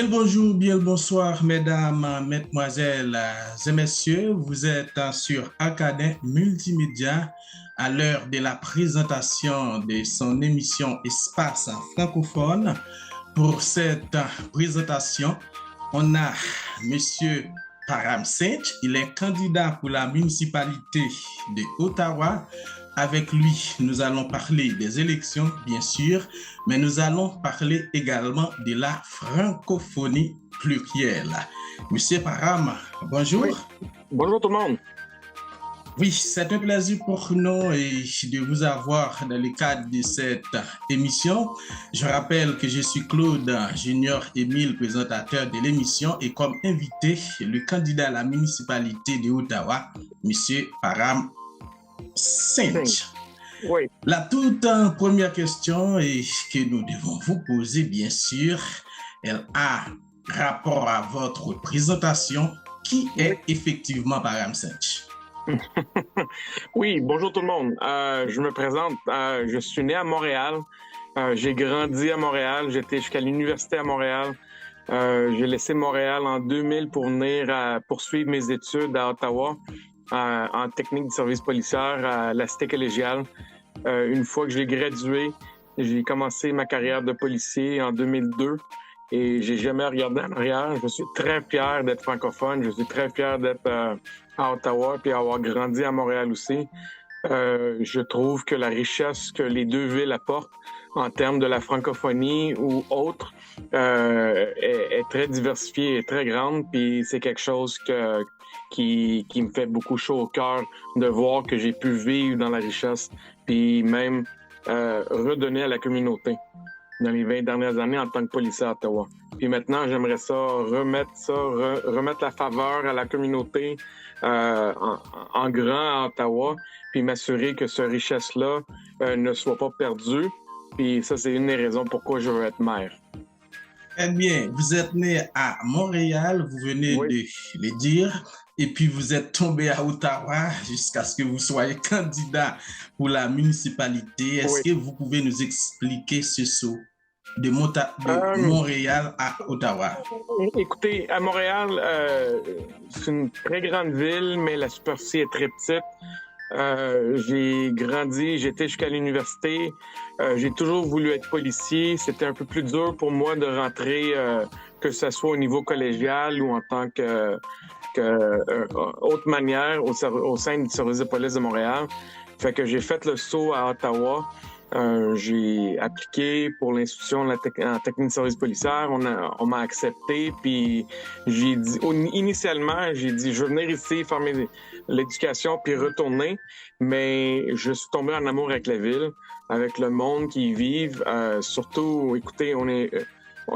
Bien le bonjour, bien le bonsoir, mesdames, mesdemoiselles et messieurs. Vous êtes sur Acadien Multimédia à l'heure de la présentation de son émission Espace francophone. Pour cette présentation, on a Monsieur Param Cinch. Il est candidat pour la municipalité de Ottawa. Avec lui, nous allons parler des élections, bien sûr, mais nous allons parler également de la francophonie plurielle. Monsieur Param, bonjour. Oui. Bonjour tout le monde. Oui, c'est un plaisir pour nous de vous avoir dans le cadre de cette émission. Je rappelle que je suis Claude Junior Émile, présentateur de l'émission, et comme invité, le candidat à la municipalité de Ottawa, Monsieur Param Cinch. Oui. La toute première question que nous devons vous poser, bien sûr, elle a rapport à votre présentation. Qui est effectivement Param Cinch? Oui, bonjour tout le monde. Je me présente. Je suis né à Montréal. J'ai grandi à Montréal. J'étais jusqu'à l'université à Montréal. J'ai laissé Montréal en 2000 pour venir poursuivre mes études à Ottawa en technique de service policière à la Cité collégiale. Une fois que j'ai gradué, j'ai commencé ma carrière de policier en 2002 et j'ai jamais regardé en arrière. Je suis très fier d'être francophone. Je suis très fier d'être à Ottawa puis avoir grandi à Montréal aussi. Je trouve que la richesse que les deux villes apportent en termes de la francophonie ou autre est très diversifiée et très grande. Puis c'est quelque chose qui me fait beaucoup chaud au cœur de voir que j'ai pu vivre dans la richesse puis même redonner à la communauté dans les 20 dernières années en tant que policier à Ottawa. Puis maintenant, j'aimerais remettre la faveur à la communauté en grand à Ottawa, puis m'assurer que cette richesse-là ne soit pas perdue. Puis ça, c'est une des raisons pourquoi je veux être maire. Eh bien, vous êtes né à Montréal, vous venez de le dire, et puis vous êtes tombé à Ottawa jusqu'à ce que vous soyez candidat pour la municipalité. Est-ce que vous pouvez nous expliquer ce saut de Montréal à Ottawa? Écoutez, à Montréal, c'est une très grande ville, mais la superficie est très petite. J'ai grandi, j'étais jusqu'à l'université. J'ai toujours voulu être policier. C'était un peu plus dur pour moi de rentrer, que ce soit au niveau collégial ou en tant que autre manière au sein du service de police de Montréal. Fait que j'ai fait le saut à Ottawa. J'ai appliqué pour l'institution en technique de service policière. On m'a accepté. Puis j'ai dit, initialement, j'ai dit, je vais venir ici faire l'éducation puis retourner. Mais je suis tombé en amour avec la ville, avec le monde qui y vivent. Surtout, écoutez,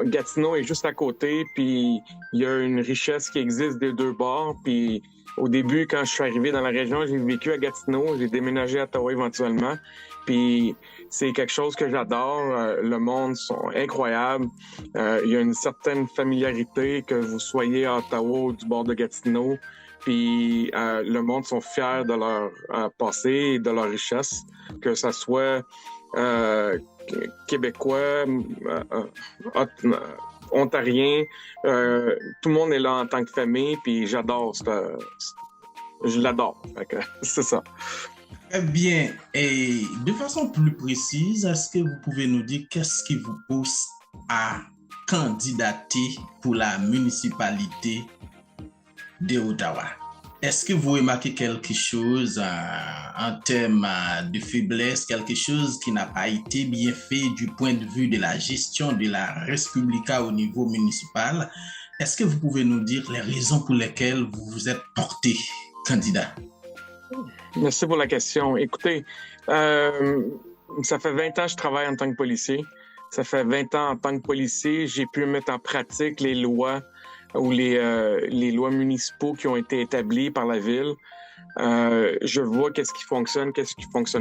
Gatineau est juste à côté. Puis il y a une richesse qui existe des deux bords. Puis au début, quand je suis arrivé dans la région, j'ai vécu à Gatineau. J'ai déménagé à Ottawa éventuellement. Puis c'est quelque chose que j'adore. Le monde sont incroyables. Il y a une certaine familiarité que vous soyez à Ottawa ou du bord de Gatineau. Puis le monde sont fiers de leur passé et de leur richesse, que ça soit québécois, ontarien. Tout le monde est là en tant que famille. Puis j'adore je l'adore. C'est ça. Très bien. Et de façon plus précise, est-ce que vous pouvez nous dire qu'est-ce qui vous pousse à candidater pour la municipalité d'Ottawa? Est-ce que vous remarquez quelque chose en termes de faiblesse, quelque chose qui n'a pas été bien fait du point de vue de la gestion de la Res Publica au niveau municipal? Est-ce que vous pouvez nous dire les raisons pour lesquelles vous vous êtes porté candidat? Merci pour la question. Écoutez, ça fait 20 ans que je travaille en tant que policier. Ça fait 20 ans en tant que policier, j'ai pu mettre en pratique les lois ou les lois municipaux qui ont été établies par la ville. Je vois qu'est-ce qui fonctionne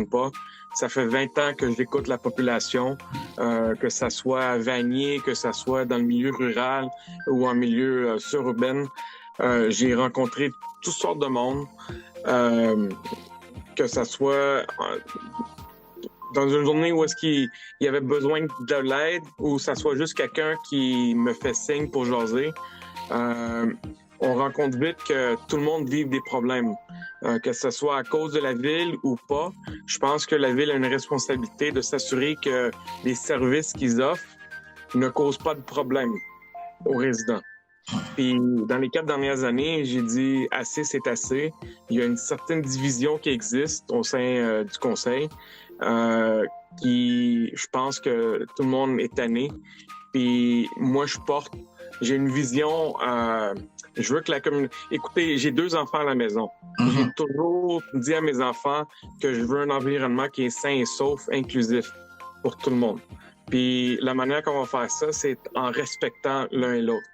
pas. Ça fait 20 ans que j'écoute la population, que ça soit à Vanier, que ça soit dans le milieu rural ou en milieu sururbain. J'ai rencontré toutes sortes de monde. Que ça soit dans une journée où est-ce qu'il y avait besoin de l'aide, ou ça soit juste quelqu'un qui me fait signe pour jaser, on rencontre vite que tout le monde vit des problèmes, que ce soit à cause de la ville ou pas. Je pense que la ville a une responsabilité de s'assurer que les services qu'ils offrent ne causent pas de problèmes aux résidents. Puis, dans les 4 dernières années, j'ai dit assez, c'est assez. Il y a une certaine division qui existe au sein du conseil, qui, je pense que tout le monde est tanné. Puis, moi, j'ai une vision, je veux que la communauté... Écoutez, j'ai 2 enfants à la maison. J'ai toujours dit à mes enfants que je veux un environnement qui est sain et sauf, inclusif pour tout le monde. Puis, la manière qu'on va faire ça, c'est en respectant l'un et l'autre.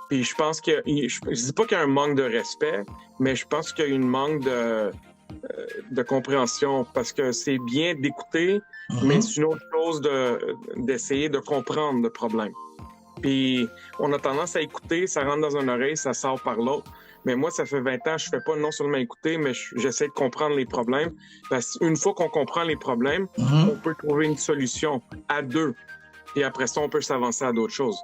Puis je pense que, je dis pas qu'il y a un manque de respect, mais je pense qu'il y a une manque de compréhension, parce que c'est bien d'écouter, mais c'est une autre chose d'essayer de comprendre le problème. Puis on a tendance à écouter, ça rentre dans une oreille, ça sort par l'autre. Mais moi, ça fait 20 ans, je fais pas non seulement écouter, mais j'essaie de comprendre les problèmes. Parce qu'une fois qu'on comprend les problèmes, on peut trouver une solution à 2. Et après ça, on peut s'avancer à d'autres choses.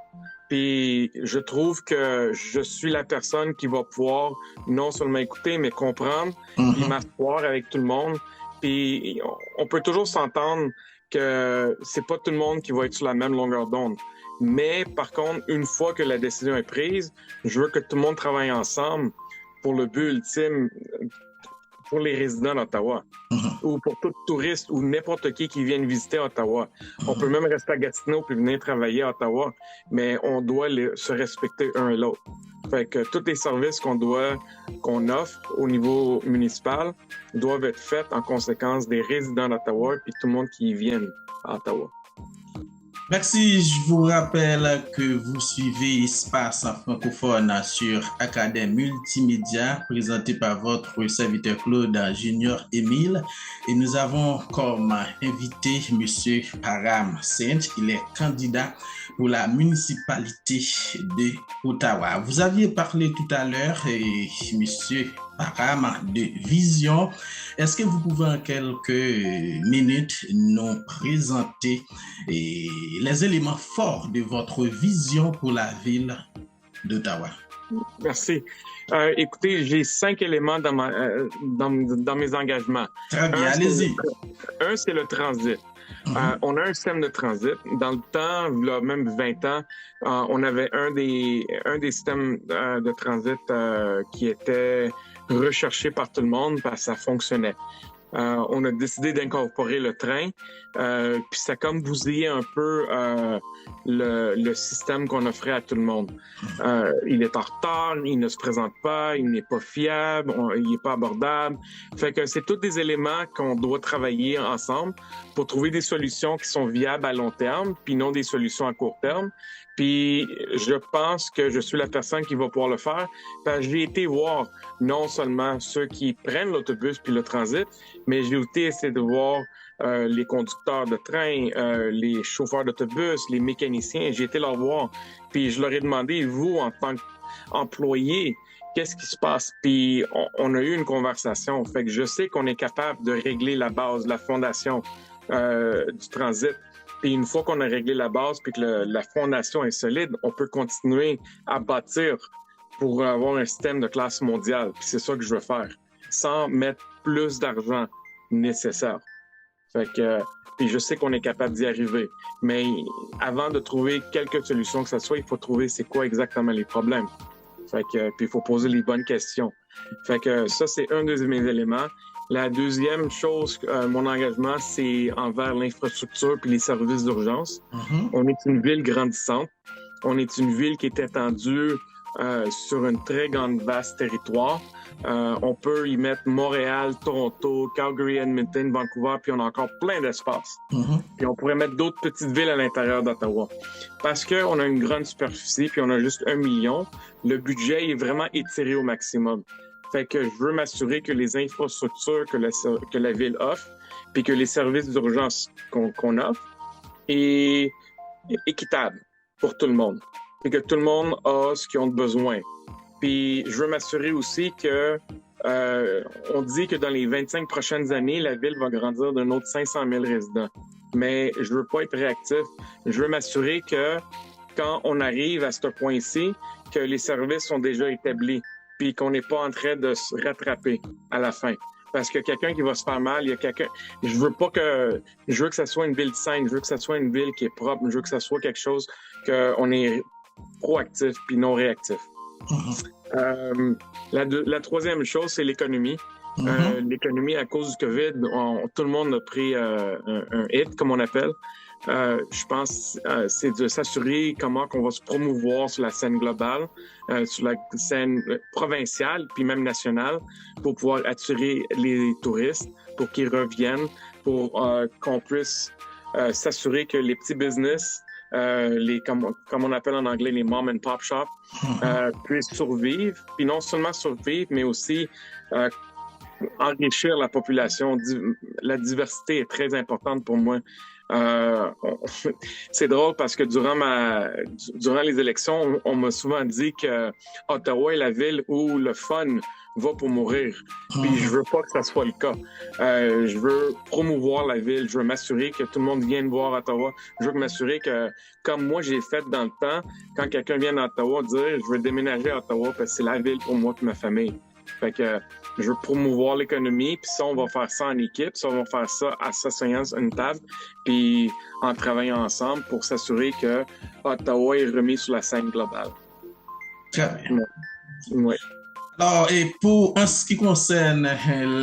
Puis je trouve que je suis la personne qui va pouvoir non seulement écouter, mais comprendre, puis m'asseoir avec tout le monde. Puis on peut toujours s'entendre que c'est pas tout le monde qui va être sur la même longueur d'onde. Mais par contre, une fois que la décision est prise, je veux que tout le monde travaille ensemble pour le but ultime, pour les résidents d'Ottawa, ou pour tout touriste ou n'importe qui vienne visiter Ottawa. On peut même rester à Gatineau puis venir travailler à Ottawa, mais on doit se respecter un et l'autre. Fait que tous les services qu'on offre au niveau municipal doivent être faits en conséquence des résidents d'Ottawa puis tout le monde qui y vient à Ottawa. Merci. Je vous rappelle que vous suivez Espace francophone sur Academ Multimédia, présenté par votre serviteur Claude Junior Émile. Et nous avons comme invité M. Param Saint. Il est candidat pour la municipalité de Ottawa. Vous aviez parlé tout à l'heure, M. Param, de vision. Est-ce que vous pouvez en quelques minutes nous présenter les éléments forts de votre vision pour la ville d'Ottawa? Merci. Écoutez, j'ai 5 éléments dans mes engagements. Très bien, allez-y. Un, c'est le transit. On a un système de transit. Dans le temps, là, même 20 ans, on avait un des systèmes de transit qui était recherché par tout le monde parce que ça fonctionnait. On a décidé d'incorporer le train, puis ça a comme bousillé un peu le système qu'on offrait à tout le monde. Il est en retard, il ne se présente pas, il n'est pas fiable, il n'est pas abordable. Fait que c'est tous des éléments qu'on doit travailler ensemble pour trouver des solutions qui sont viables à long terme, puis non des solutions à court terme. Puis je pense que je suis la personne qui va pouvoir le faire, parce que j'ai été voir non seulement ceux qui prennent l'autobus puis le transit, mais j'ai aussi essayé de voir les conducteurs de train, les chauffeurs d'autobus, les mécaniciens. J'ai été leur voir, puis je leur ai demandé, vous, en tant qu'employé, qu'est-ce qui se passe? Puis on a eu une conversation. Fait que je sais qu'on est capable de régler la base, la fondation du transit. Puis une fois qu'on a réglé la base puis que la fondation est solide, on peut continuer à bâtir pour avoir un système de classe mondiale. Puis c'est ça que je veux faire, sans mettre plus d'argent nécessaire. Fait que, puis je sais qu'on est capable d'y arriver. Mais avant de trouver quelques solutions que ce soit, il faut trouver c'est quoi exactement les problèmes. Fait que, puis il faut poser les bonnes questions. Fait que ça, c'est un de mes éléments. La deuxième chose, mon engagement, c'est envers l'infrastructure puis les services d'urgence. On est une ville grandissante. On est une ville qui est étendue sur un très vaste territoire. On peut y mettre Montréal, Toronto, Calgary, Edmonton, Vancouver, puis on a encore plein d'espace. Puis on pourrait mettre d'autres petites villes à l'intérieur d'Ottawa. Parce qu'on a une grande superficie, puis on a juste 1 million, le budget est vraiment étiré au maximum. Fait que je veux m'assurer que les infrastructures que la ville offre, puis que les services d'urgence qu'on offre, est équitable pour tout le monde. Puis que tout le monde a ce qu'ils ont besoin. Puis je veux m'assurer aussi que On dit que dans les 25 prochaines années, la ville va grandir d'un autre 500 000 résidents. Mais je veux pas être réactif. Je veux m'assurer que quand on arrive à ce point-ci, que les services sont déjà établis, puis qu'on n'est pas en train de se rattraper à la fin. Parce que quelqu'un qui va se faire mal, il y a quelqu'un... Je veux que ça soit une ville saine, je veux que ça soit une ville qui est propre, je veux que ça soit quelque chose qu'on est proactif puis non réactif. La troisième chose, c'est l'économie. L'économie, à cause du COVID, tout le monde a pris un hit, comme on appelle. Je pense c'est de s'assurer comment qu'on va se promouvoir sur la scène globale, sur la scène provinciale, puis même nationale, pour pouvoir attirer les touristes, pour qu'ils reviennent, pour qu'on puisse s'assurer que les petits business, comme on appelle en anglais les mom and pop shops, puissent survivre, puis non seulement survivre, mais aussi enrichir la population. La diversité est très importante pour moi. C'est drôle parce que durant les élections, on m'a souvent dit que Ottawa est la ville où le fun va pour mourir. Puis je veux pas que ça soit le cas. Je veux promouvoir la ville. Je veux m'assurer que tout le monde vienne voir Ottawa. Je veux m'assurer que, comme moi j'ai fait dans le temps, quand quelqu'un vient d'Ottawa dire je veux déménager à Ottawa parce que c'est la ville pour moi et ma famille. Fait que je veux promouvoir l'économie, puis ça, on va faire ça en équipe, ça, on va faire ça à s'asseyant à une table, puis en travaillant ensemble pour s'assurer que Ottawa est remis sur la scène globale. Très bien. Ouais. Alors, et en ce qui concerne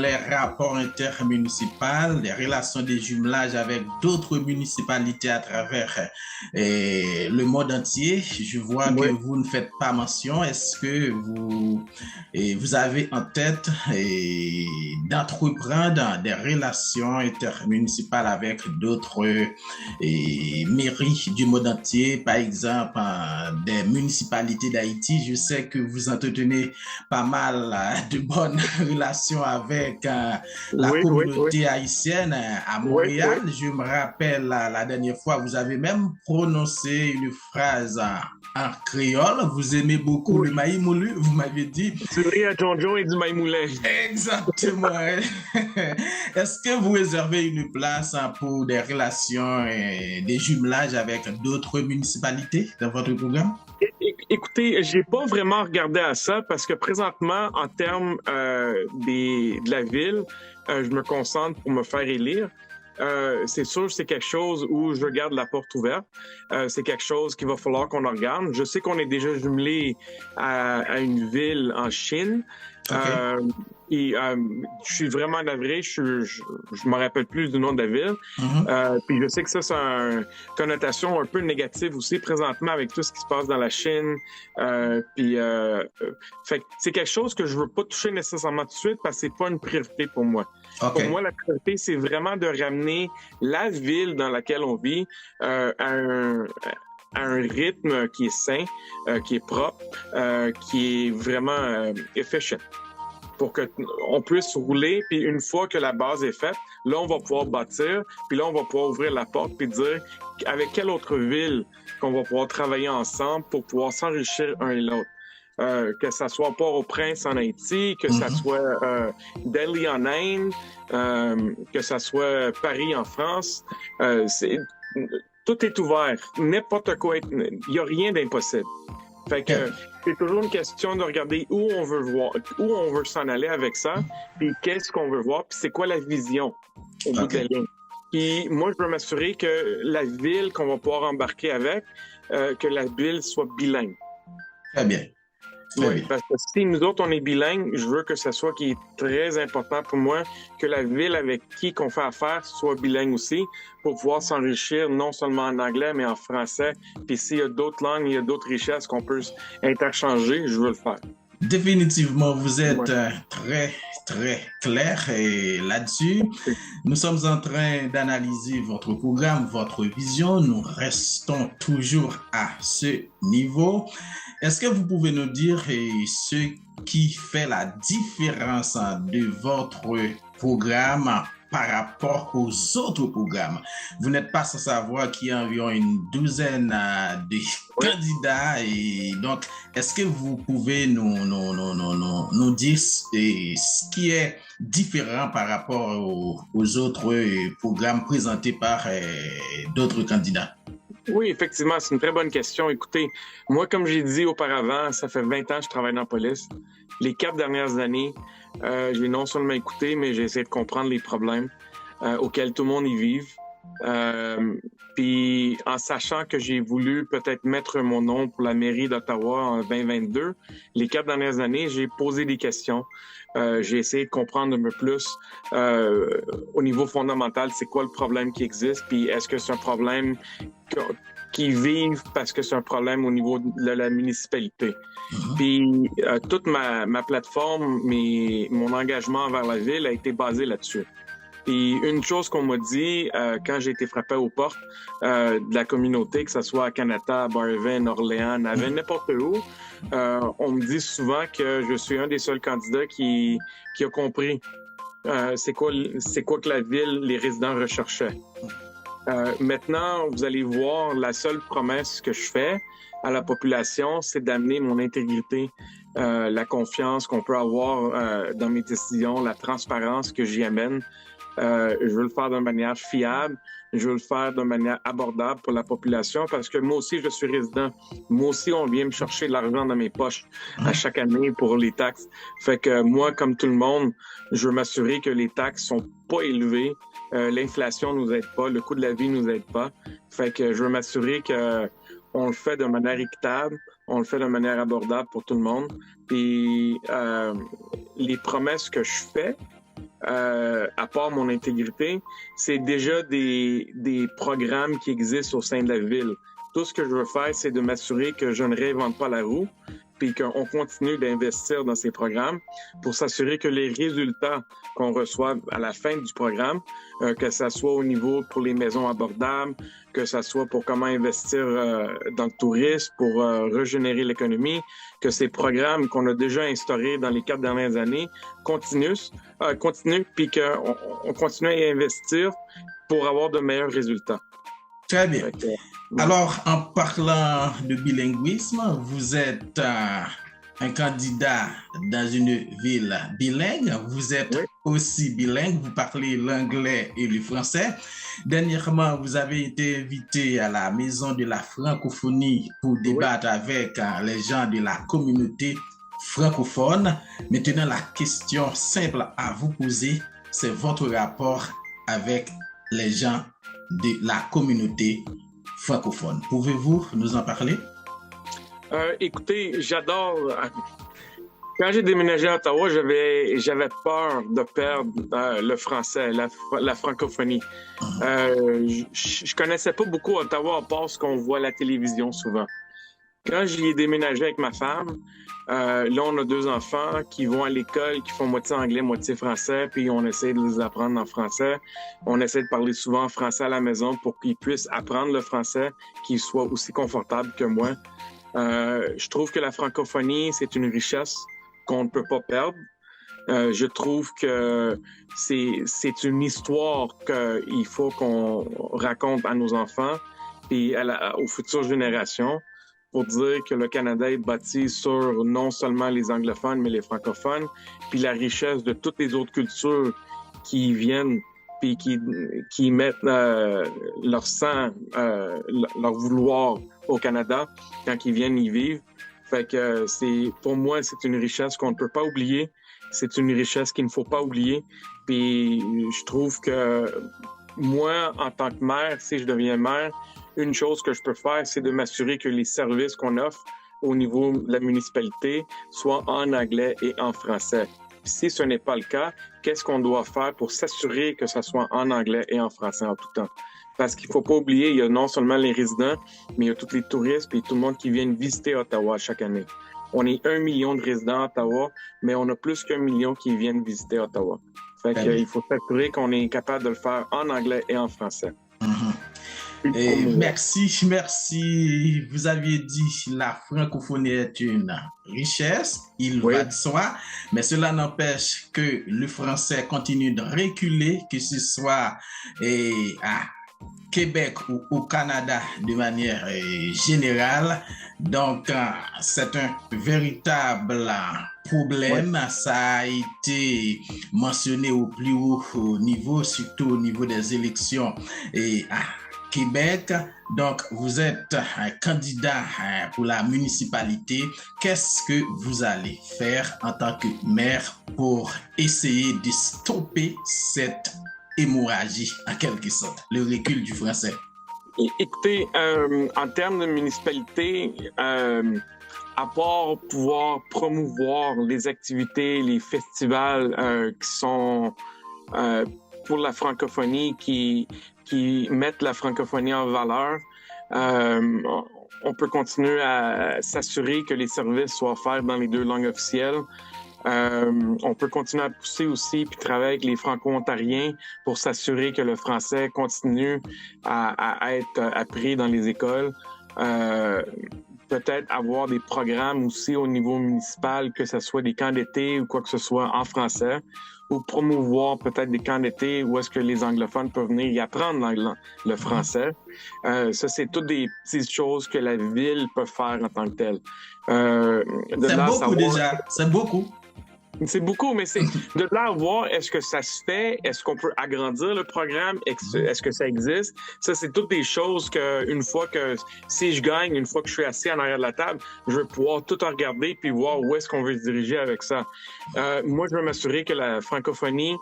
les rapports intermunicipaux, les relations de jumelage avec d'autres municipalités à travers le monde entier, je vois que vous ne faites pas mention. Est-ce que vous avez en tête d'entreprendre des relations intermunicipales avec d'autres mairies du monde entier, par exemple des municipalités d'Haïti? Je sais que vous entretenez pas mal de bonnes relations avec la communauté haïtienne à Montréal. Je me rappelle la dernière fois, vous avez même prononcé une phrase en créole. Vous aimez beaucoup le maïs moulu, vous m'avez dit. Tu ris à Jonjon et du maïs moulin. Exactement. Est-ce que vous réservez une place pour des relations et des jumelages avec d'autres municipalités dans votre programme? Écoutez, j'ai pas vraiment regardé à ça parce que présentement, en termes de la ville, je me concentre pour me faire élire. C'est sûr, c'est quelque chose où je garde la porte ouverte. C'est quelque chose qu'il va falloir qu'on regarde. Je sais qu'on est déjà jumelé à une ville en Chine. Okay. Je suis vraiment navré, je me rappelle plus du nom de la ville. Puis je sais que ça, c'est une connotation un peu négative aussi présentement avec tout ce qui se passe dans la Chine. Fait que c'est quelque chose que je veux pas toucher nécessairement tout de suite parce que c'est pas une priorité pour moi. Okay. Pour moi, la priorité, c'est vraiment de ramener la ville dans laquelle on vit à un rythme qui est sain, qui est propre, qui est vraiment efficient pour qu'on puisse rouler. Puis une fois que la base est faite, là, on va pouvoir bâtir, puis là, on va pouvoir ouvrir la porte puis dire avec quelle autre ville qu'on va pouvoir travailler ensemble pour pouvoir s'enrichir un et l'autre. Que ça soit Port-au-Prince en Haïti, que ça soit Delhi en Inde, que ça soit Paris en France. Tout est ouvert. N'importe quoi. Il n'y a rien d'impossible. Fait que c'est toujours une question de regarder où on veut voir, où on veut s'en aller avec ça, puis qu'est-ce qu'on veut voir, puis c'est quoi la vision au bout de la ligne. Puis moi, je veux m'assurer que la ville qu'on va pouvoir embarquer avec, que la ville soit bilingue. Très bien. Oui, parce que si nous autres, on est bilingue, je veux que ce soit qui est très important pour moi, que la ville avec qui qu'on fait affaire soit bilingue aussi, pour pouvoir s'enrichir non seulement en anglais, mais en français. Puis s'il y a d'autres langues, il y a d'autres richesses qu'on peut interchanger, je veux le faire. Définitivement, vous êtes très, très clair et là-dessus, nous sommes en train d'analyser votre programme, votre vision. Nous restons toujours à ce niveau. Est-ce que vous pouvez nous dire ce qui fait la différence de votre programme par rapport aux autres programmes. Vous n'êtes pas sans savoir qu'il y a environ une douzaine de candidats. Et donc, est-ce que vous pouvez nous dire ce qui est différent par rapport aux autres programmes présentés par d'autres candidats? Oui, effectivement, c'est une très bonne question. Écoutez, moi, comme j'ai dit auparavant, ça fait 20 ans que je travaille dans la police. Les 4 dernières années, j'ai non seulement écouté, mais j'ai essayé de comprendre les problèmes auxquels tout le monde y vive. Puis en sachant que j'ai voulu peut-être mettre mon nom pour la mairie d'Ottawa en 2022, les 4 dernières années, j'ai posé des questions. J'ai essayé de comprendre un peu plus au niveau fondamental, c'est quoi le problème qui existe, puis est-ce que c'est un problème qui vivent parce que c'est un problème au niveau de la municipalité. Puis toute ma plateforme, mon engagement envers la ville a été basé là-dessus. Puis une chose qu'on m'a dit quand j'ai été frappé aux portes de la communauté, que ce soit à Canada, à Barvin, Orléans, Naven, n'importe où, on me dit souvent que je suis un des seuls candidats qui a compris c'est quoi que la ville, les résidents recherchaient. Maintenant, vous allez voir, la seule promesse que je fais à la population, c'est d'amener mon intégrité, la confiance qu'on peut avoir dans mes décisions, la transparence que j'y amène. Je veux le faire d'une manière fiable, je veux le faire d'une manière abordable pour la population parce que moi aussi, je suis résident. Moi aussi, on vient me chercher de l'argent dans mes poches à chaque année pour les taxes. Fait que moi, comme tout le monde, je veux m'assurer que les taxes sont pas élevées. L'inflation nous aide pas, le coût de la vie nous aide pas. Fait que je veux m'assurer que on le fait de manière équitable, on le fait de manière abordable pour tout le monde. Puis les promesses que je fais, à part mon intégrité, c'est déjà des programmes qui existent au sein de la ville. Tout ce que je veux faire, c'est de m'assurer que je ne réinvente pas la roue, puis qu'on continue d'investir dans ces programmes pour s'assurer que les résultats qu'on reçoit à la fin du programme, que ça soit au niveau pour les maisons abordables, que ça soit pour comment investir dans le tourisme, pour régénérer l'économie, que ces programmes qu'on a déjà instaurés dans les 4 dernières années continuent, puis qu'on continue à y investir pour avoir de meilleurs résultats. Très bien. Alors, en parlant de bilinguisme, vous êtes un candidat dans une ville bilingue. Vous êtes aussi bilingue. Vous parlez l'anglais et le français. Dernièrement, vous avez été invité à la Maison de la francophonie pour débattre avec les gens de la communauté francophone. Maintenant, la question simple à vous poser, c'est votre rapport avec les gens de la communauté francophone. Pouvez-vous nous en parler? Écoutez, j'adore. Quand j'ai déménagé à Ottawa, j'avais peur de perdre le français, la francophonie. Je connaissais pas beaucoup Ottawa à part ce qu'on voit à la télévision souvent. Quand j'y ai déménagé avec ma femme, là, on a 2 enfants qui vont à l'école, qui font moitié anglais, moitié français, puis on essaie de les apprendre en français. On essaie de parler souvent en français à la maison pour qu'ils puissent apprendre le français, qu'ils soient aussi confortables que moi. Je trouve que la francophonie, c'est une richesse qu'on ne peut pas perdre. Je trouve que c'est une histoire qu'il faut qu'on raconte à nos enfants et aux futures générations, pour dire que le Canada est bâti sur non seulement les anglophones, mais les francophones, puis la richesse de toutes les autres cultures qui viennent, puis qui mettent leur sang, leur vouloir au Canada quand ils viennent y vivre. Fait que pour moi, c'est une richesse qu'on ne peut pas oublier. C'est une richesse qu'il ne faut pas oublier. Puis je trouve que moi, en tant que maire, si je deviens maire, une chose que je peux faire, c'est de m'assurer que les services qu'on offre au niveau de la municipalité soient en anglais et en français. Puis si ce n'est pas le cas, qu'est-ce qu'on doit faire pour s'assurer que ça soit en anglais et en français en tout temps? Parce qu'il ne faut pas oublier, il y a non seulement les résidents, mais il y a tous les touristes et tout le monde qui viennent visiter Ottawa chaque année. On est 1 million de résidents à Ottawa, mais on a plus qu'1 million qui viennent visiter Ottawa. Fait qu'il faut s'assurer qu'on est capable de le faire en anglais et en français. Merci. Vous aviez dit la francophonie est une richesse, il va de soi, mais cela n'empêche que le français continue de reculer, que ce soit à Québec ou au Canada de manière générale. Donc, c'est un véritable problème. Ça a été mentionné au plus haut niveau, surtout au niveau des élections à Québec. Donc, vous êtes un candidat pour la municipalité. Qu'est-ce que vous allez faire en tant que maire pour essayer de stopper cette hémorragie, en quelque sorte, le recul du français? Écoutez, en termes de municipalité, à part pouvoir promouvoir les activités, les festivals qui sont pour la francophonie, qui mettent la francophonie en valeur, on peut continuer à s'assurer que les services soient offerts dans les 2 langues officielles. On peut continuer à pousser aussi puis travailler avec les Franco-Ontariens pour s'assurer que le français continue à être appris dans les écoles. Peut-être avoir des programmes aussi au niveau municipal, que ce soit des camps d'été ou quoi que ce soit en français, ou promouvoir peut-être des camps d'été où est-ce que les anglophones peuvent venir y apprendre le français. Ça, c'est toutes des petites choses que la ville peut faire en tant que telle. C'est beaucoup. C'est beaucoup, mais c'est de là à voir, est-ce que ça se fait? Est-ce qu'on peut agrandir le programme? Est-ce que ça existe? Ça, c'est toutes des choses une fois que, si je gagne, une fois que je suis assis en arrière de la table, je vais pouvoir tout regarder puis voir où est-ce qu'on veut se diriger avec ça. Moi, je veux m'assurer que la francophonie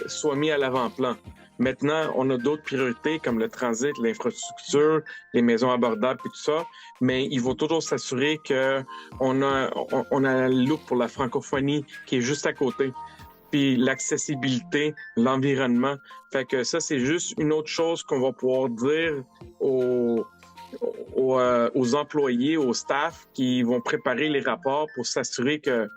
soit mise à l'avant-plan. Maintenant, on a d'autres priorités comme le transit, l'infrastructure, les maisons abordables et tout ça, mais il faut toujours s'assurer qu'on a la loupe pour la francophonie qui est juste à côté. Puis l'accessibilité, l'environnement. Fait que ça, c'est juste une autre chose qu'on va pouvoir dire aux employés, au staff qui vont préparer les rapports pour s'assurer que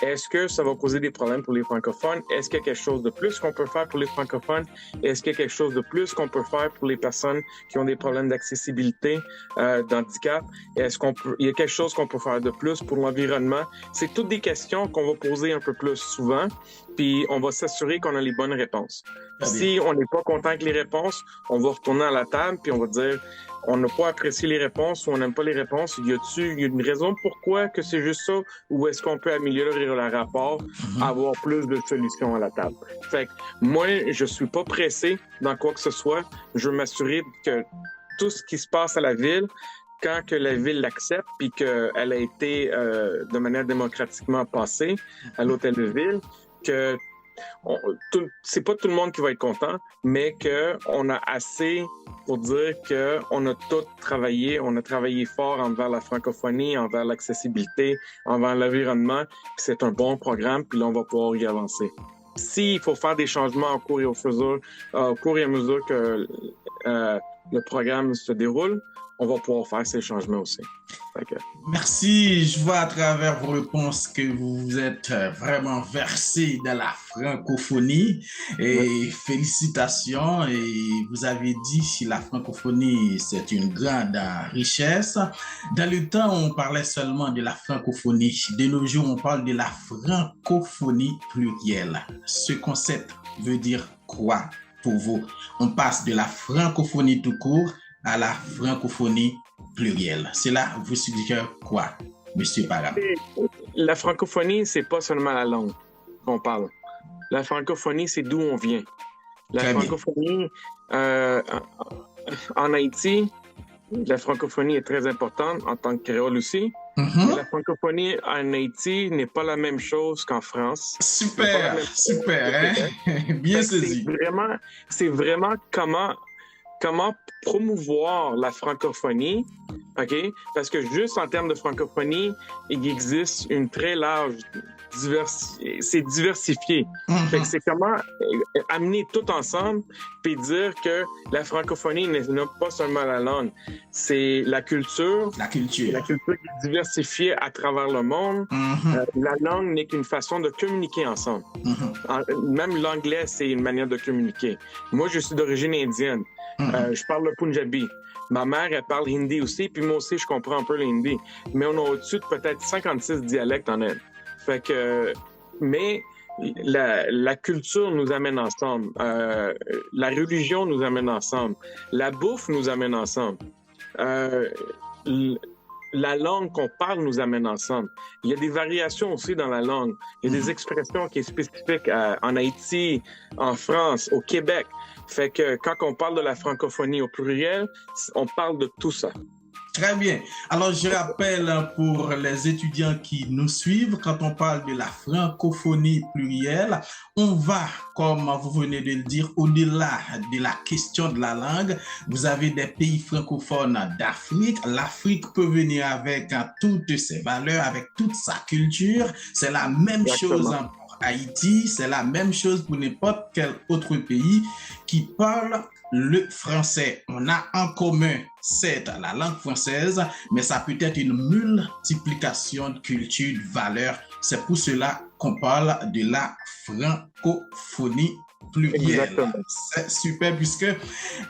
est-ce que ça va causer des problèmes pour les francophones? Est-ce qu'il y a quelque chose de plus qu'on peut faire pour les francophones? Est-ce qu'il y a quelque chose de plus qu'on peut faire pour les personnes qui ont des problèmes d'accessibilité, d'handicap? Est-ce il y a quelque chose qu'on peut faire de plus pour l'environnement? C'est toutes des questions qu'on va poser un peu plus souvent, puis on va s'assurer qu'on a les bonnes réponses. Si on n'est pas content avec les réponses, on va retourner à la table, puis on va dire on n'a pas apprécié les réponses ou on n'aime pas les réponses. Y a une raison pourquoi que c'est juste ça ou est-ce qu'on peut améliorer le rapport, avoir plus de solutions à la table? Fait que moi, je suis pas pressé dans quoi que ce soit. Je veux m'assurer que tout ce qui se passe à la ville, quand que la ville l'accepte puis qu'elle a été de manière démocratiquement passée à l'hôtel de ville, que c'est pas tout le monde qui va être content, mais qu'on a assez pour dire qu'on a tout travaillé, on a travaillé fort envers la francophonie, envers l'accessibilité, envers l'environnement, puis c'est un bon programme, puis là, on va pouvoir y avancer. S'il faut faire des changements au cours et à mesure que le programme se déroule, on va pouvoir faire ces changements aussi. Okay. Merci. Je vois à travers vos réponses que vous êtes vraiment versé dans la francophonie. Et félicitations. Et vous avez dit que la francophonie, c'est une grande richesse. Dans le temps, on parlait seulement de la francophonie. De nos jours, on parle de la francophonie plurielle. Ce concept veut dire quoi pour vous? On passe de la francophonie tout court à la francophonie plurielle. Cela vous suggère quoi, Monsieur Parra? La francophonie, c'est pas seulement la langue qu'on parle. La francophonie, c'est d'où on vient. La francophonie, en Haïti, la francophonie est très importante en tant que créole aussi. Mais la francophonie en Haïti n'est pas la même chose qu'en France. Super, hein? Bien saisi. C'est vraiment comment promouvoir la francophonie, OK? Parce que juste en termes de francophonie, il existe une très large c'est diversifié. Fait que c'est comment amener tout ensemble puis dire que la francophonie n'est pas seulement la langue, c'est la culture. La culture. La culture qui est diversifiée à travers le monde. La langue n'est qu'une façon de communiquer ensemble. Même l'anglais, c'est une manière de communiquer. Moi, je suis d'origine indienne. Je parle le Punjabi. Ma mère, elle parle hindi aussi, puis moi aussi, je comprends un peu le hindi. Mais on a au-dessus de peut-être 56 dialectes en Inde. Fait que, mais la culture nous amène ensemble. La religion nous amène ensemble. La bouffe nous amène ensemble. La langue qu'on parle nous amène ensemble. Il y a des variations aussi dans la langue. Il y a des expressions qui sont spécifiques en Haïti, en France, au Québec. Fait que quand on parle de la francophonie au pluriel, on parle de tout ça. Très bien. Alors, je rappelle pour les étudiants qui nous suivent, quand on parle de la francophonie plurielle, on va, comme vous venez de le dire, au-delà de la question de la langue. Vous avez des pays francophones d'Afrique. L'Afrique peut venir avec toutes ses valeurs, avec toute sa culture. C'est la même chose pour Haïti, c'est la même chose pour n'importe quel autre pays qui parle le français. On a en commun, c'est la langue française, mais ça peut être une multiplication de cultures, de valeurs. C'est pour cela qu'on parle de la francophonie plurielle. Exactement. C'est super puisque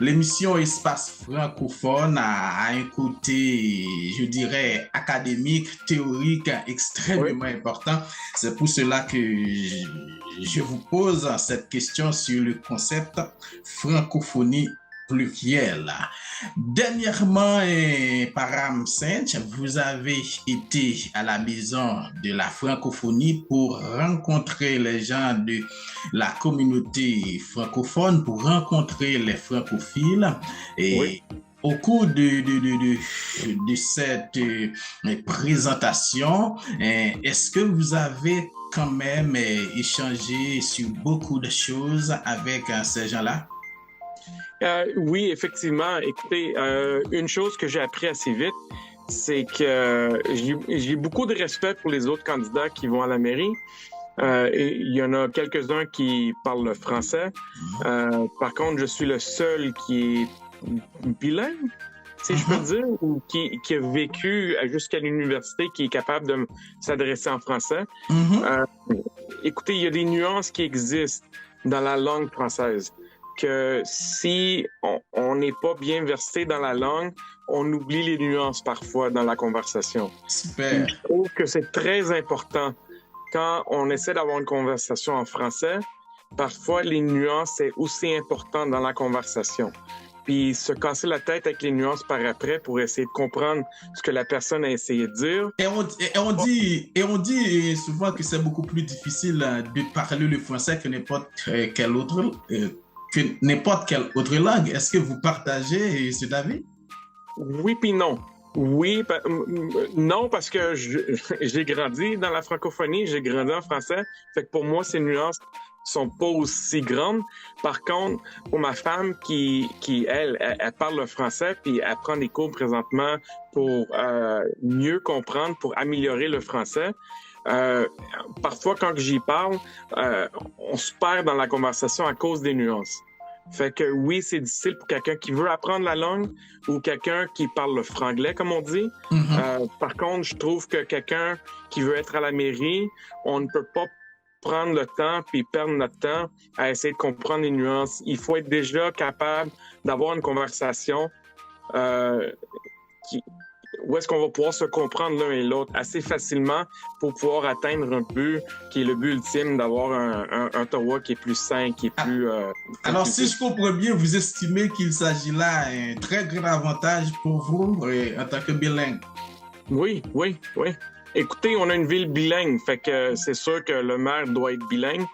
l'émission Espace francophone a un côté, je dirais, académique, théorique, extrêmement important. C'est pour cela que je vous pose cette question sur le concept francophonie plurielle. Dernièrement, Param Saint, vous avez été à la maison de la francophonie pour rencontrer les gens de la communauté francophone, pour rencontrer les francophiles. Et au cours de cette présentation, est-ce que vous avez quand même échangé sur beaucoup de choses avec ces gens-là? Oui, effectivement. Écoutez, une chose que j'ai appris assez vite, c'est que j'ai beaucoup de respect pour les autres candidats qui vont à la mairie. Et il y en a quelques-uns qui parlent le français. Par contre, je suis le seul qui est bilingue, si je peux dire, ou qui a vécu jusqu'à l'université, qui est capable de s'adresser en français. Écoutez, il y a des nuances qui existent dans la langue française, que si on n'est pas bien versé dans la langue, on oublie les nuances parfois dans la conversation. Super. Je trouve que c'est très important quand on essaie d'avoir une conversation en français. Parfois, les nuances, c'est aussi important dans la conversation. Puis se casser la tête avec les nuances par après pour essayer de comprendre ce que la personne a essayé de dire. Et on dit souvent que c'est beaucoup plus difficile de parler le français que n'importe quelle autre langue. Est-ce que vous partagez cet avis? Oui puis non. Oui, non, parce que j'ai grandi dans la francophonie, j'ai grandi en français. Fait que pour moi, ces nuances sont pas aussi grandes. Par contre, pour ma femme qui elle parle le français, puis elle prend des cours présentement pour mieux comprendre, pour améliorer le français. Parfois, quand j'y parle, on se perd dans la conversation à cause des nuances. Fait que oui, c'est difficile pour quelqu'un qui veut apprendre la langue ou quelqu'un qui parle le franglais, comme on dit. Par contre, je trouve que quelqu'un qui veut être à la mairie, on ne peut pas prendre le temps puis perdre notre temps à essayer de comprendre les nuances. Il faut être déjà capable d'avoir une conversation où est-ce qu'on va pouvoir se comprendre l'un et l'autre assez facilement pour pouvoir atteindre un but qui est le but ultime d'avoir un Ottawa qui est plus sain, qui est plus... Alors, si je comprends bien, vous estimez qu'il s'agit là d'un très grand avantage pour vous en tant que bilingue? Oui. Écoutez, on a une ville bilingue, fait que c'est sûr que le maire doit être bilingue.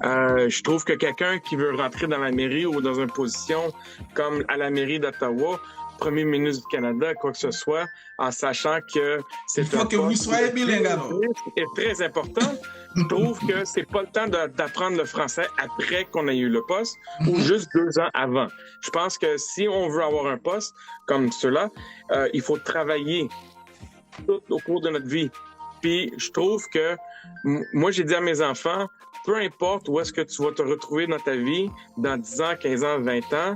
Je trouve que quelqu'un qui veut rentrer dans la mairie ou dans une position comme à la mairie d'Ottawa, premier ministre du Canada, quoi que ce soit, en sachant que c'est il faut que vous soyez bilingue alors. C'est très important. Je trouve que c'est pas le temps d'apprendre le français après qu'on ait eu le poste ou juste 2 ans avant. Je pense que si on veut avoir un poste comme cela, il faut travailler tout au cours de notre vie. Puis je trouve que Moi, j'ai dit à mes enfants, peu importe où est-ce que tu vas te retrouver dans ta vie, dans 10 ans, 15 ans, 20 ans,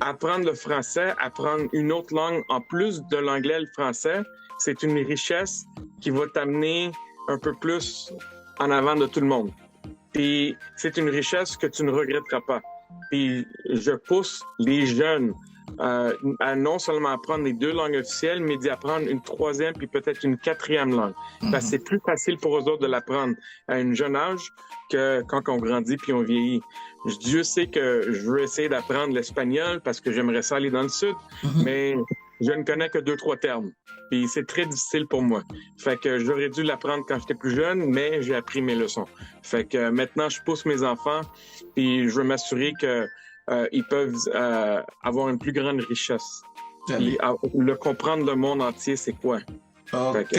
apprendre le français, apprendre une autre langue en plus de l'anglais et le français, c'est une richesse qui va t'amener un peu plus en avant de tout le monde. Puis c'est une richesse que tu ne regretteras pas. Puis je pousse les jeunes à non seulement apprendre les 2 langues officielles, mais d'y apprendre une 3e puis peut-être une 4e langue. Parce que c'est plus facile pour eux autres de l'apprendre à un jeune âge que quand on grandit puis on vieillit. Dieu sait que je veux essayer d'apprendre l'espagnol parce que j'aimerais ça aller dans le sud, mais je ne connais que 2-3 termes. Puis c'est très difficile pour moi. Fait que j'aurais dû l'apprendre quand j'étais plus jeune, mais j'ai appris mes leçons. Fait que maintenant, je pousse mes enfants, puis je veux m'assurer que ils peuvent avoir une plus grande richesse. Le comprendre le monde entier, c'est quoi. OK.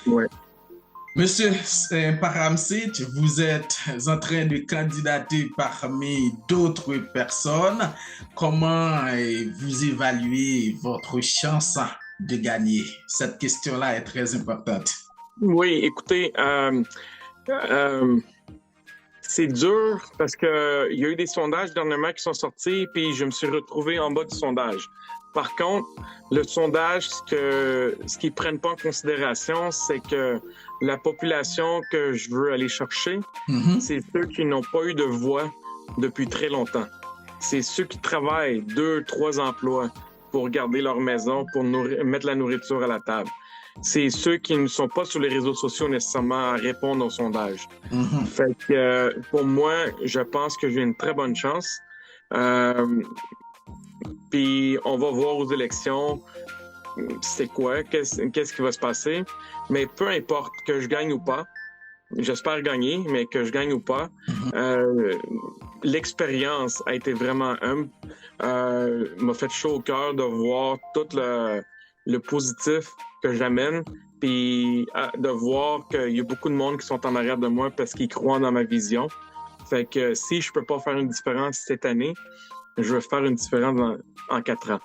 Ouais. Monsieur Paramsit, vous êtes en train de candidater parmi d'autres personnes. Comment vous évaluez votre chance de gagner? Cette question-là est très importante. Oui, écoutez, c'est dur parce que il y a eu des sondages dernièrement qui sont sortis, puis je me suis retrouvé en bas du sondage. Par contre, le sondage, ce qu'ils prennent pas en considération, c'est que la population que je veux aller chercher, c'est ceux qui n'ont pas eu de voix depuis très longtemps. C'est ceux qui travaillent 2-3 emplois pour garder leur maison, pour mettre la nourriture à la table. C'est ceux qui ne sont pas sur les réseaux sociaux nécessairement à répondre au sondage. Fait que pour moi, je pense que j'ai une très bonne chance. Puis on va voir aux élections c'est quoi, qu'est-ce qui va se passer. Mais peu importe que je gagne ou pas, j'espère gagner, mais que je gagne ou pas, l'expérience a été vraiment humble. M'a fait chaud au cœur de voir tout le positif que j'amène, puis de voir qu'il y a beaucoup de monde qui sont en arrière de moi parce qu'ils croient dans ma vision. Fait que si je peux pas faire une différence cette année, je vais faire une différence en 4 ans.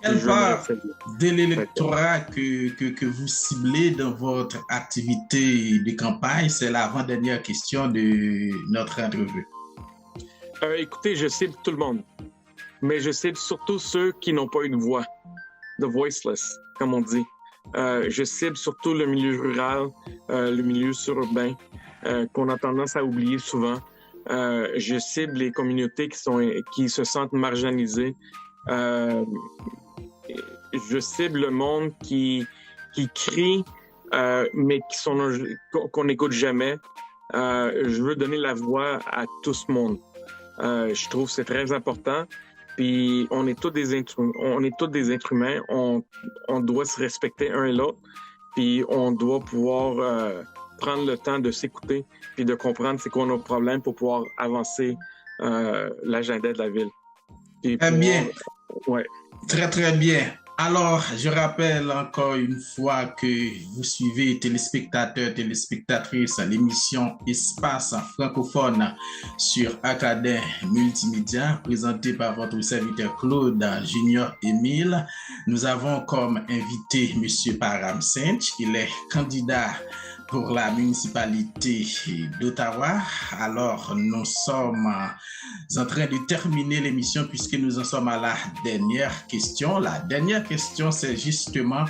Quelle part de l'électorat que vous ciblez dans votre activité de campagne? C'est l'avant-dernière question de notre entrevue. Écoutez, je cible tout le monde, mais je cible surtout ceux qui n'ont pas eu de voix, the voiceless, comme on dit. Je cible surtout le milieu rural, le milieu sururbain, qu'on a tendance à oublier souvent. Je cible les communautés qui se sentent marginalisées. Je cible le monde qui crie, mais qu'on n'écoute jamais. Je veux donner la voix à tout ce monde. Je trouve que c'est très important. Puis on est tous des êtres humains. On doit se respecter un et l'autre. Puis on doit pouvoir prendre le temps de s'écouter puis de comprendre c'est quoi nos problèmes pour pouvoir avancer l'agenda de la ville. Très bien. Ouais. Très, très bien. Alors, je rappelle encore une fois que vous suivez, téléspectateurs, téléspectatrices, l'émission Espace francophone sur Acadien Multimédia, présentée par votre serviteur Claude Junior Émile. Nous avons comme invité M. Paramsit. Il est candidat pour la municipalité d'Ottawa. Alors, nous sommes en train de terminer l'émission puisque nous en sommes à la dernière question. La dernière question, c'est justement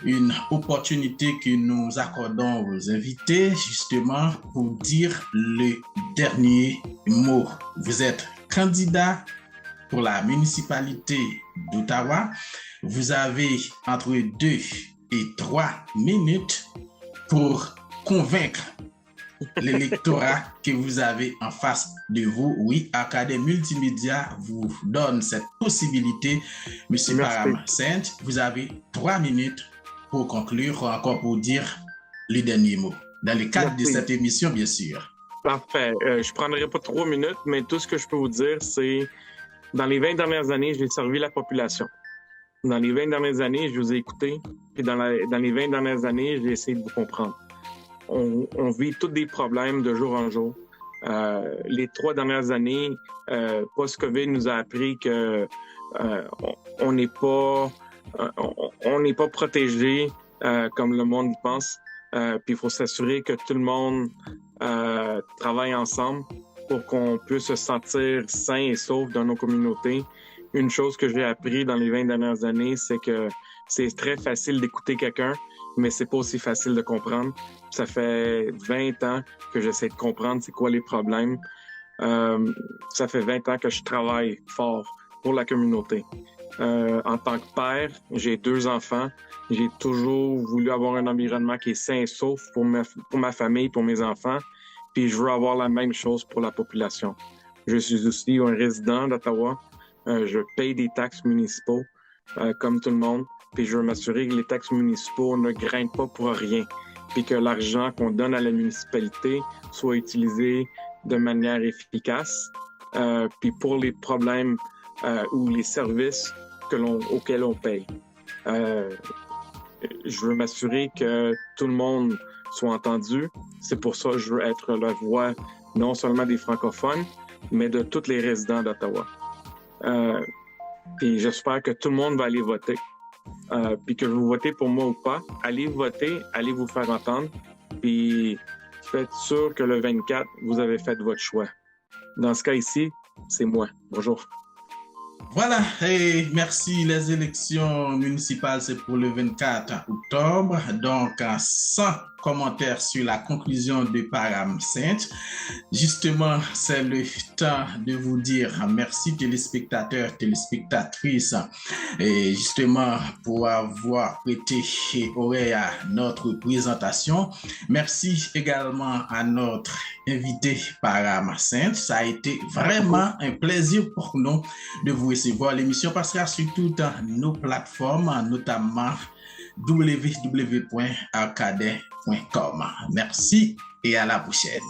une opportunité que nous accordons aux invités, justement pour dire le dernier mot. Vous êtes candidat pour la municipalité d'Ottawa. Vous avez entre 2 et 3 minutes pour convaincre l'électorat que vous avez en face de vous. Oui, Acadien Multimédia vous donne cette possibilité. Monsieur Paramsit, vous avez 3 minutes pour conclure, encore pour dire les derniers mots. Dans le cadre de cette émission, bien sûr. Parfait. Je ne prendrai pas 3 minutes, mais tout ce que je peux vous dire, c'est dans les 20 dernières années, j'ai servi la population. Dans les 20 dernières années, je vous ai écouté. Puis dans les 20 dernières années, j'ai essayé de vous comprendre. On vit tous des problèmes de jour en jour. Les 3 dernières années, post-COVID nous a appris que on n'est pas protégé comme le monde pense. Puis il faut s'assurer que tout le monde travaille ensemble pour qu'on puisse se sentir sain et sauf dans nos communautés. Une chose que j'ai appris dans les 20 dernières années, c'est que c'est très facile d'écouter quelqu'un, mais c'est pas aussi facile de comprendre. Ça fait 20 ans que j'essaie de comprendre c'est quoi les problèmes. Ça fait 20 ans que je travaille fort pour la communauté. En tant que père, j'ai 2 enfants. J'ai toujours voulu avoir un environnement qui est sain et sauf pour ma famille, pour mes enfants. Puis je veux avoir la même chose pour la population. Je suis aussi un résident d'Ottawa. Je paye des taxes municipaux comme tout le monde. Puis je veux m'assurer que les taxes municipaux ne grimpent pas pour rien. Puis que l'argent qu'on donne à la municipalité soit utilisé de manière efficace. Puis pour les problèmes ou les services auxquels on paye. Je veux m'assurer que tout le monde soit entendu. C'est pour ça que je veux être la voix non seulement des francophones, mais de tous les résidents d'Ottawa. Puis j'espère que tout le monde va aller voter. Puis que vous votez pour moi ou pas, allez voter, allez vous faire entendre. Puis faites sûr que le 24, vous avez fait votre choix. Dans ce cas ici, c'est moi. Bonjour. Voilà, et merci. Les élections municipales, c'est pour le 24 octobre. Donc, sans commentaire sur la conclusion de Parham Sainte. Justement, c'est le temps de vous dire merci téléspectateurs, téléspectatrices, et justement pour avoir prêté oreille à notre présentation. Merci également à notre invité Parham Sainte. Ça a été vraiment un plaisir pour nous de vous recevoir. L'émission passera sur toutes nos plateformes, notamment www.arcadet.com. Merci et à la prochaine.